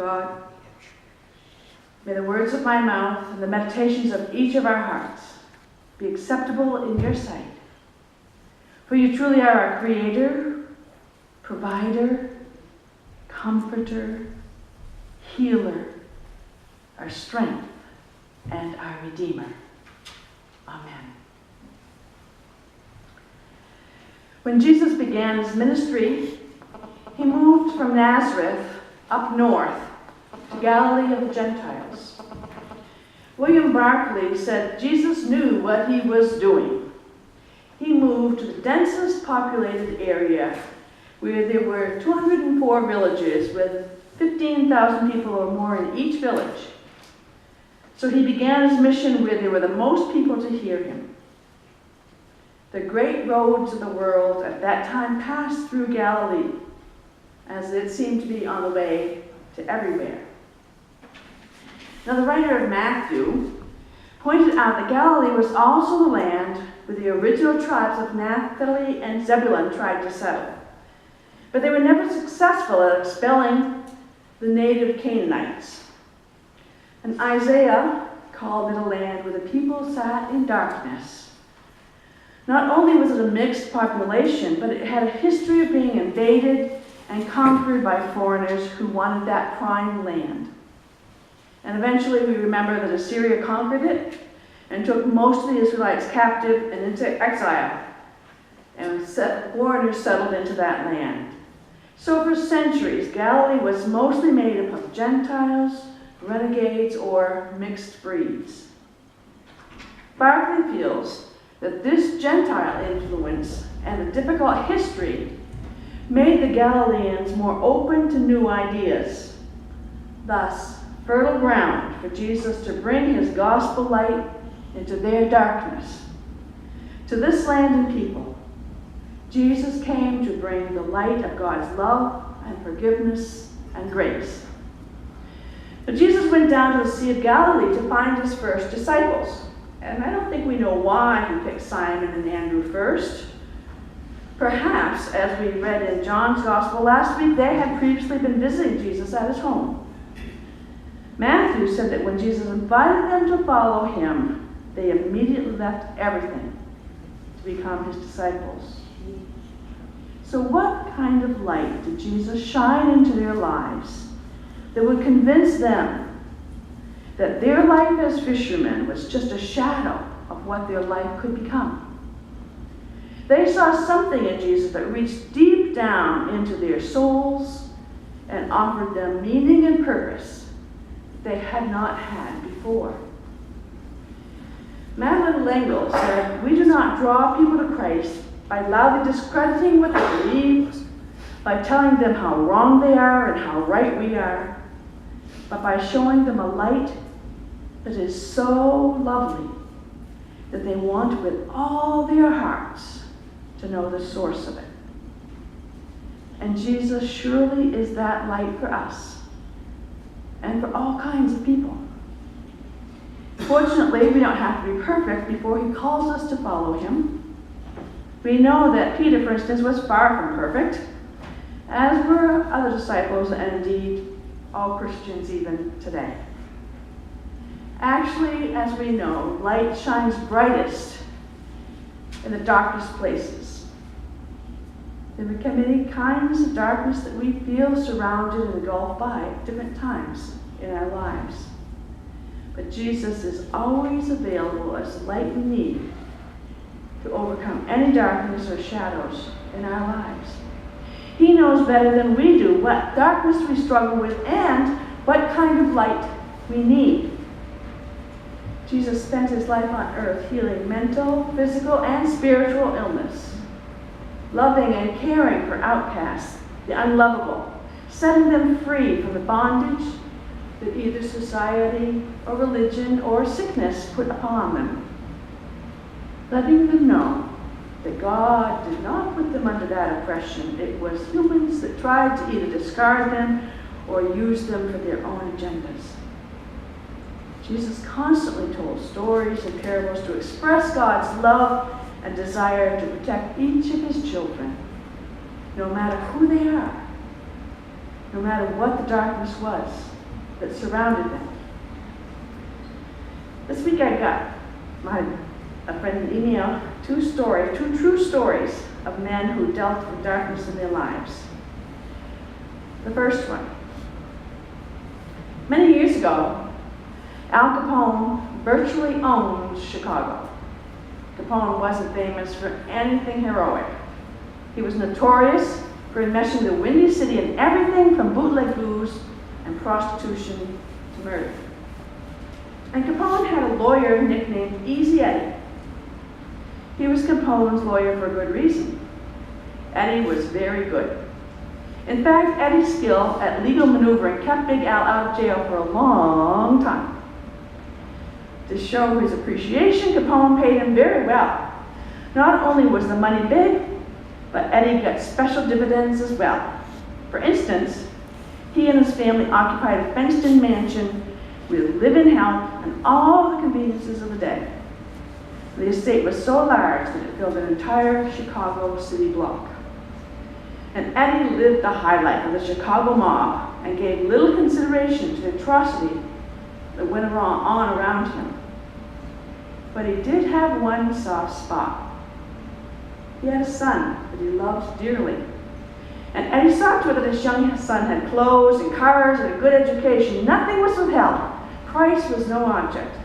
God, may the words of my mouth and the meditations of each of our hearts be acceptable in your sight. For you truly are our Creator, Provider, Comforter, Healer, our strength, and our Redeemer. Amen. When Jesus began his ministry, he moved from Nazareth up north to Galilee of the Gentiles. William Barclay said Jesus knew what he was doing. He moved to the densest populated area where there were 204 villages with 15,000 people or more in each village. So he began his mission where there were the most people to hear him. The great roads of the world at that time passed through Galilee, as it seemed to be on the way to everywhere. Now, the writer of Matthew pointed out that Galilee was also the land where the original tribes of Naphtali and Zebulun tried to settle. But they were never successful at expelling the native Canaanites. And Isaiah called it a land where the people sat in darkness. Not only was it a mixed population, but it had a history of being invaded and conquered by foreigners who wanted that prime land. And eventually we remember that Assyria conquered it and took most of the Israelites captive and into exile. And foreigners settled into that land. So for centuries, Galilee was mostly made up of Gentiles, renegades, or mixed breeds. Barclay feels that this Gentile influence and the difficult history made the Galileans more open to new ideas. Thus, fertile ground for Jesus to bring his gospel light into their darkness. To this land and people, Jesus came to bring the light of God's love and forgiveness and grace. But Jesus went down to the Sea of Galilee to find his first disciples. And I don't think we know why he picked Simon and Andrew first. Perhaps, as we read in John's Gospel last week, they had previously been visiting Jesus at his home. Matthew said that when Jesus invited them to follow him, they immediately left everything to become his disciples. So what kind of light did Jesus shine into their lives that would convince them that their life as fishermen was just a shadow of what their life could become? They saw something in Jesus that reached deep down into their souls and offered them meaning and purpose they had not had before. Madeline L'Engle said, "We do not draw people to Christ by loudly discrediting what they believe, by telling them how wrong they are and how right we are, but by showing them a light that is so lovely that they want with all their hearts to know the source of it." And Jesus surely is that light for us and for all kinds of people. Fortunately, we don't have to be perfect before he calls us to follow him. We know that Peter, for instance, was far from perfect, as were other disciples, and indeed all Christians even today. Actually, as we know, light shines brightest in the darkest places. There can be many kinds of darkness that we feel surrounded and engulfed by at different times in our lives. But Jesus is always available as the light we need to overcome any darkness or shadows in our lives. He knows better than we do what darkness we struggle with and what kind of light we need. Jesus spent his life on earth healing mental, physical, and spiritual illness, loving and caring for outcasts, the unlovable, setting them free from the bondage that either society or religion or sickness put upon them, letting them know that God did not put them under that oppression. It was humans that tried to either discard them or use them for their own agendas. Jesus constantly told stories and parables to express God's love and desire to protect each of his children, no matter who they are, no matter what the darkness was. that surrounded them. This week I got a friend email two true stories of men who dealt with darkness in their lives. The first one. Many years ago, Al Capone virtually owned Chicago. Capone wasn't famous for anything heroic. He was notorious for enmeshing the Windy City in everything from bootleg booze and prostitution to murder. And Capone had a lawyer nicknamed Easy Eddie. He was Capone's lawyer for a good reason. Eddie was very good. In fact, Eddie's skill at legal maneuvering kept Big Al out of jail for a long time. To show his appreciation, Capone paid him very well. Not only was the money big, but Eddie got special dividends as well. For instance, he and his family occupied a fenced-in mansion with live-in help and all the conveniences of the day. The estate was so large that it filled an entire Chicago city block. And Eddie lived the high life of the Chicago mob and gave little consideration to the atrocity that went on around him. But he did have one soft spot. He had a son that he loved dearly. And Eddie saw to it that his young son had clothes and cars and a good education. Nothing was withheld. Price was no object.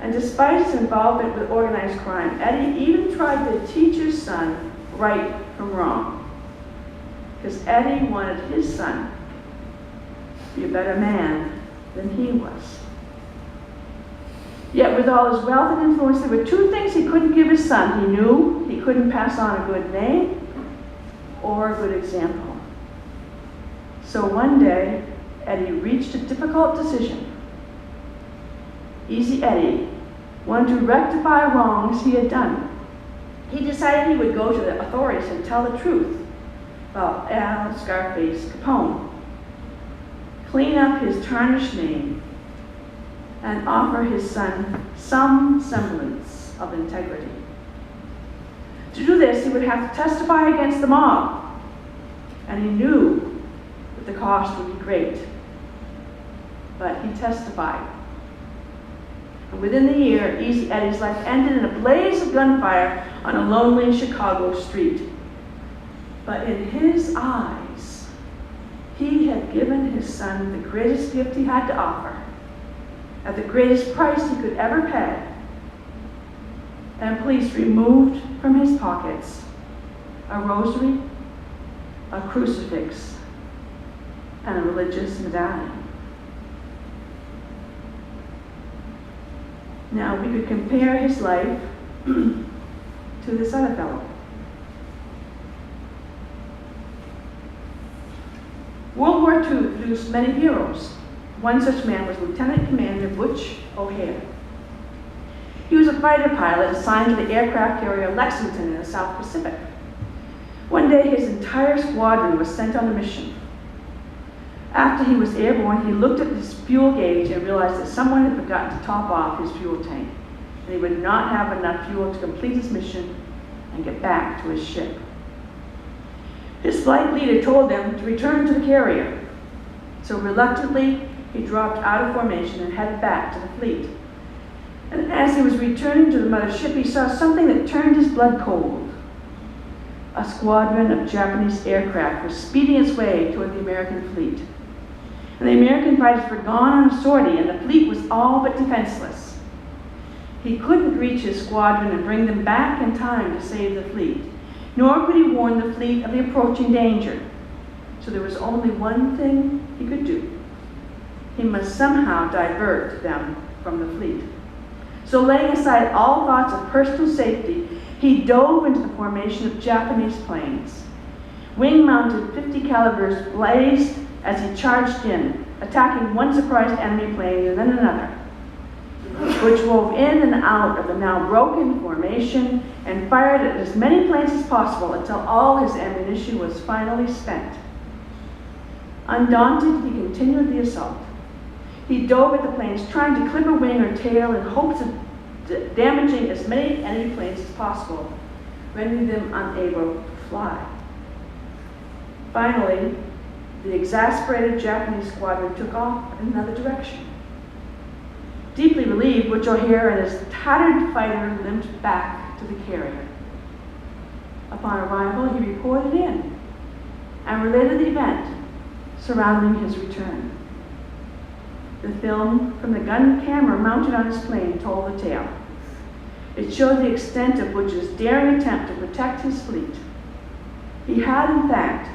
And despite his involvement with organized crime, Eddie even tried to teach his son right from wrong. Because Eddie wanted his son to be a better man than he was. Yet with all his wealth and influence, there were two things he couldn't give his son. He knew he couldn't pass on a good name or a good example. So one day, Eddie reached a difficult decision. Easy Eddie wanted to rectify wrongs he had done. He decided he would go to the authorities and tell the truth about Al Scarface Capone, clean up his tarnished name, and offer his son some semblance of integrity. To do this, he would have to testify against the mob, and he knew that the cost would be great. But he testified. And within the year, Easy Eddie's life ended in a blaze of gunfire on a lonely Chicago street. But in his eyes, he had given his son the greatest gift he had to offer, at the greatest price he could ever pay. And police removed from his pockets a rosary, a crucifix, and a religious medallion. Now, we could compare his life to this other fellow. World War II produced many heroes. One such man was Lieutenant Commander Butch O'Hare. He was a fighter pilot assigned to the aircraft carrier Lexington in the South Pacific. One day, his entire squadron was sent on a mission. After he was airborne, he looked at his fuel gauge and realized that someone had forgotten to top off his fuel tank, and he would not have enough fuel to complete his mission and get back to his ship. His flight leader told them to return to the carrier. So reluctantly, he dropped out of formation and headed back to the fleet. And as he was returning to the mothership, he saw something that turned his blood cold. A squadron of Japanese aircraft was speeding its way toward the American fleet. And the American fighters were gone on a sortie, and the fleet was all but defenseless. He couldn't reach his squadron and bring them back in time to save the fleet, nor could he warn the fleet of the approaching danger. So there was only one thing he could do. He must somehow divert them from the fleet. So laying aside all thoughts of personal safety, he dove into the formation of Japanese planes. Wing-mounted .50 calibers blazed as he charged in, attacking one surprised enemy plane and then another, which wove in and out of the now broken formation and fired at as many planes as possible until all his ammunition was finally spent. Undaunted, he continued the assault. He dove at the planes, trying to clip a wing or tail in hopes of damaging as many enemy planes as possible, rendering them unable to fly. Finally, The exasperated Japanese squadron took off in another direction. Deeply relieved, Butch O'Hare and his tattered fighter limped back to the carrier. Upon arrival, he reported in and related the event surrounding his return. The film from the gun camera mounted on his plane told the tale. It showed the extent of Butch's daring attempt to protect his fleet. He had, in fact,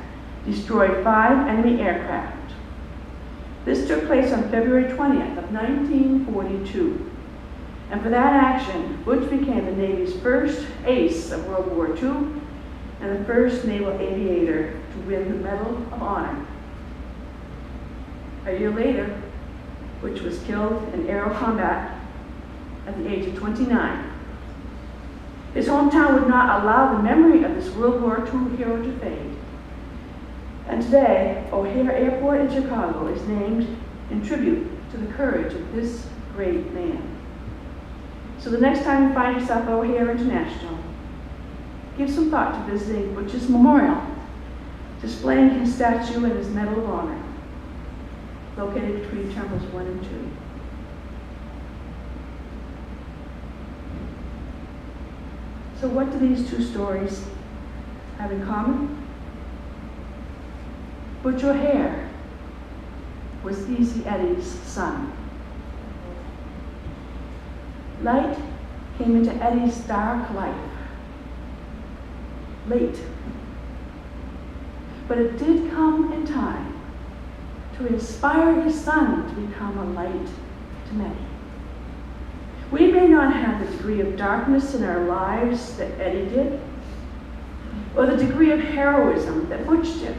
destroyed 5 enemy aircraft. This took place on February 20th of 1942. And for that action, Butch became the Navy's first ace of World War II and the first naval aviator to win the Medal of Honor. A year later, Butch was killed in aero combat at the age of 29. His hometown would not allow the memory of this World War II hero to fade. And today, O'Hare Airport in Chicago is named in tribute to the courage of this great man. So the next time you find yourself at O'Hare International, give some thought to visiting Butch's memorial, displaying his statue and his Medal of Honor, located between terminals 1 and 2. So what do these two stories have in common? Butch O'Hare was Easy Eddie's son. Light came into Eddie's dark life late, but it did come in time to inspire his son to become a light to many. We may not have the degree of darkness in our lives that Eddie did, or the degree of heroism that Butch did,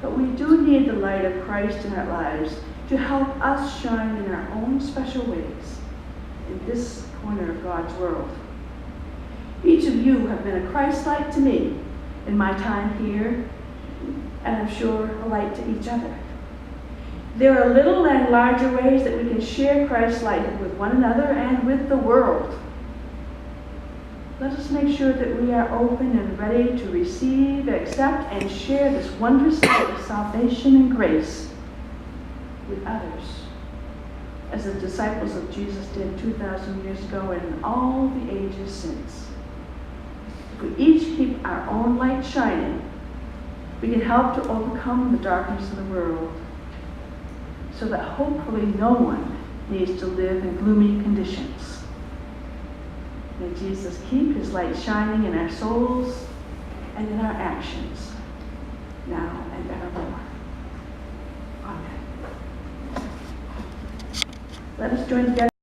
but we do need the light of Christ in our lives to help us shine in our own special ways in this corner of God's world. Each of you have been a Christ light to me in my time here, and I'm sure a light to each other. There are little and larger ways that we can share Christ's light with one another and with the world. Let us make sure that we are open and ready to receive, accept, and share this wondrous light of salvation and grace with others, as the disciples of Jesus did 2,000 years ago and in all the ages since. If we each keep our own light shining, we can help to overcome the darkness of the world, so that hopefully no one needs to live in gloomy conditions. May Jesus keep his light shining in our souls and in our actions, now and evermore. Amen. Let us join together.